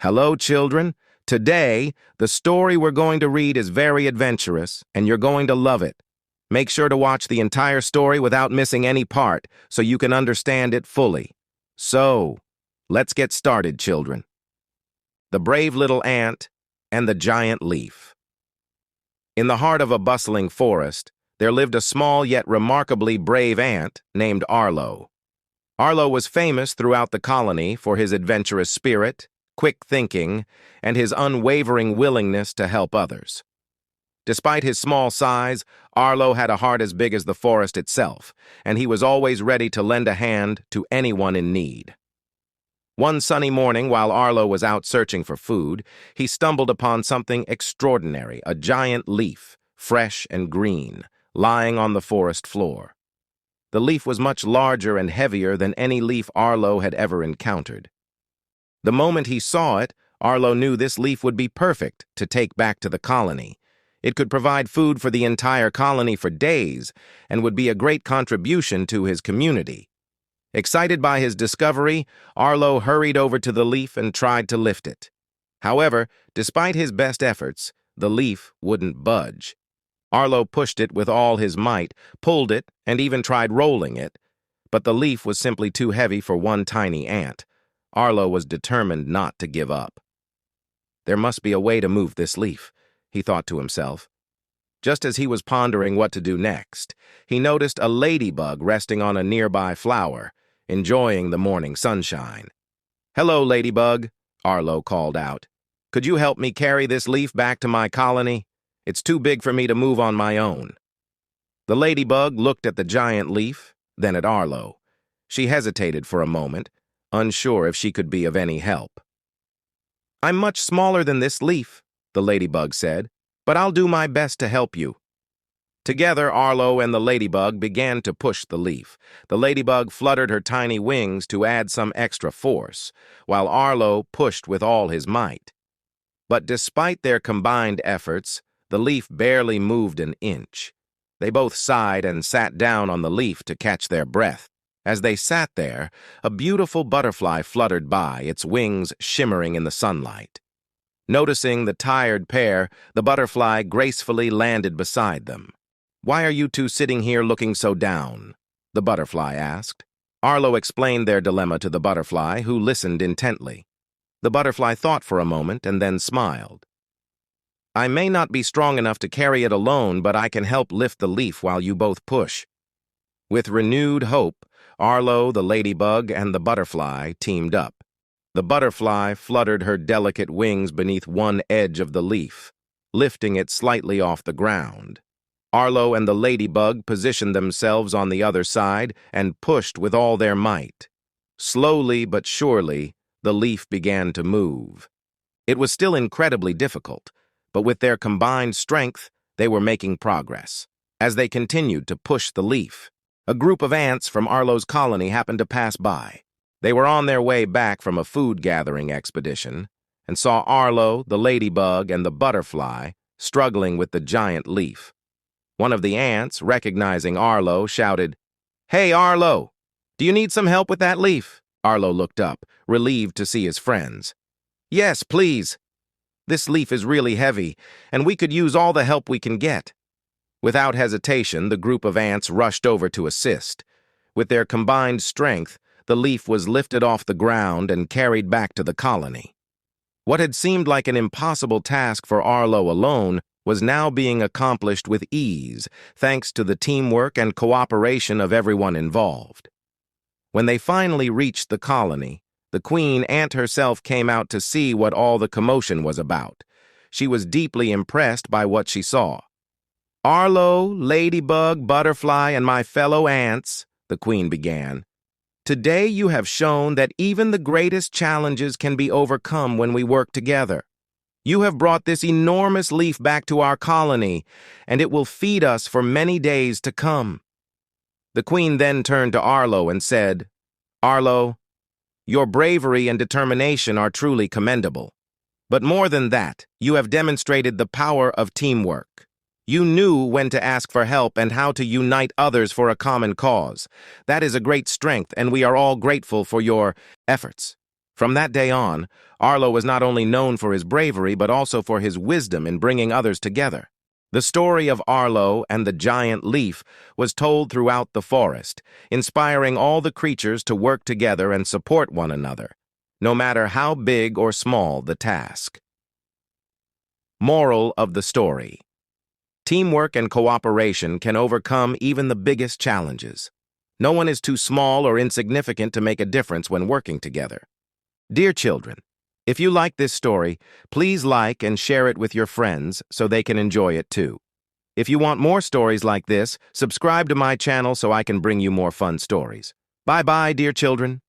Hello, children. Today, the story we're going to read is very adventurous, and you're going to love it. Make sure to watch the entire story without missing any part, so you can understand it fully. So, let's get started, children. The Brave Little Ant and the Giant Leaf. In the heart of a bustling forest, there lived a small yet remarkably brave ant named Arlo. Arlo was famous throughout the colony for his adventurous spirit, quick thinking, and his unwavering willingness to help others. Despite his small size, Arlo had a heart as big as the forest itself, and he was always ready to lend a hand to anyone in need. One sunny morning, while Arlo was out searching for food, he stumbled upon something extraordinary, a giant leaf, fresh and green, lying on the forest floor. The leaf was much larger and heavier than any leaf Arlo had ever encountered. The moment he saw it, Arlo knew this leaf would be perfect to take back to the colony. It could provide food for the entire colony for days and would be a great contribution to his community. Excited by his discovery, Arlo hurried over to the leaf and tried to lift it. However, despite his best efforts, the leaf wouldn't budge. Arlo pushed it with all his might, pulled it, and even tried rolling it, but the leaf was simply too heavy for one tiny ant. Arlo was determined not to give up. There must be a way to move this leaf, he thought to himself. Just as he was pondering what to do next, he noticed a ladybug resting on a nearby flower, enjoying the morning sunshine. "Hello, ladybug," Arlo called out. "Could you help me carry this leaf back to my colony? It's too big for me to move on my own." The ladybug looked at the giant leaf, then at Arlo. She hesitated for a moment, unsure if she could be of any help. "I'm much smaller than this leaf," the ladybug said, "but I'll do my best to help you." Together, Arlo and the ladybug began to push the leaf. The ladybug fluttered her tiny wings to add some extra force, while Arlo pushed with all his might. But despite their combined efforts, the leaf barely moved an inch. They both sighed and sat down on the leaf to catch their breath. As they sat there, a beautiful butterfly fluttered by, its wings shimmering in the sunlight. Noticing the tired pair, the butterfly gracefully landed beside them. "Why are you two sitting here looking so down?" the butterfly asked. Arlo explained their dilemma to the butterfly, who listened intently. The butterfly thought for a moment and then smiled. "I may not be strong enough to carry it alone, but I can help lift the leaf while you both push." With renewed hope, Arlo, the ladybug, and the butterfly teamed up. The butterfly fluttered her delicate wings beneath one edge of the leaf, lifting it slightly off the ground. Arlo and the ladybug positioned themselves on the other side and pushed with all their might. Slowly but surely, the leaf began to move. It was still incredibly difficult, but with their combined strength, they were making progress. As they continued to push the leaf, a group of ants from Arlo's colony happened to pass by. They were on their way back from a food-gathering expedition and saw Arlo, the ladybug, and the butterfly struggling with the giant leaf. One of the ants, recognizing Arlo, shouted, "Hey, Arlo! Do you need some help with that leaf?" Arlo looked up, relieved to see his friends. "Yes, please. This leaf is really heavy, and we could use all the help we can get." Without hesitation, the group of ants rushed over to assist. With their combined strength, the leaf was lifted off the ground and carried back to the colony. What had seemed like an impossible task for Arlo alone was now being accomplished with ease, thanks to the teamwork and cooperation of everyone involved. When they finally reached the colony, the queen ant herself came out to see what all the commotion was about. She was deeply impressed by what she saw. "Arlo, ladybug, butterfly, and my fellow ants," the queen began, "today you have shown that even the greatest challenges can be overcome when we work together. You have brought this enormous leaf back to our colony, and it will feed us for many days to come." The queen then turned to Arlo and said, "Arlo, your bravery and determination are truly commendable. But more than that, you have demonstrated the power of teamwork. You knew when to ask for help and how to unite others for a common cause. That is a great strength, and we are all grateful for your efforts." From that day on, Arlo was not only known for his bravery but also for his wisdom in bringing others together. The story of Arlo and the giant leaf was told throughout the forest, inspiring all the creatures to work together and support one another, no matter how big or small the task. Moral of the story: teamwork and cooperation can overcome even the biggest challenges. No one is too small or insignificant to make a difference when working together. Dear children, if you like this story, please like and share it with your friends so they can enjoy it too. If you want more stories like this, subscribe to my channel so I can bring you more fun stories. Bye-bye, dear children.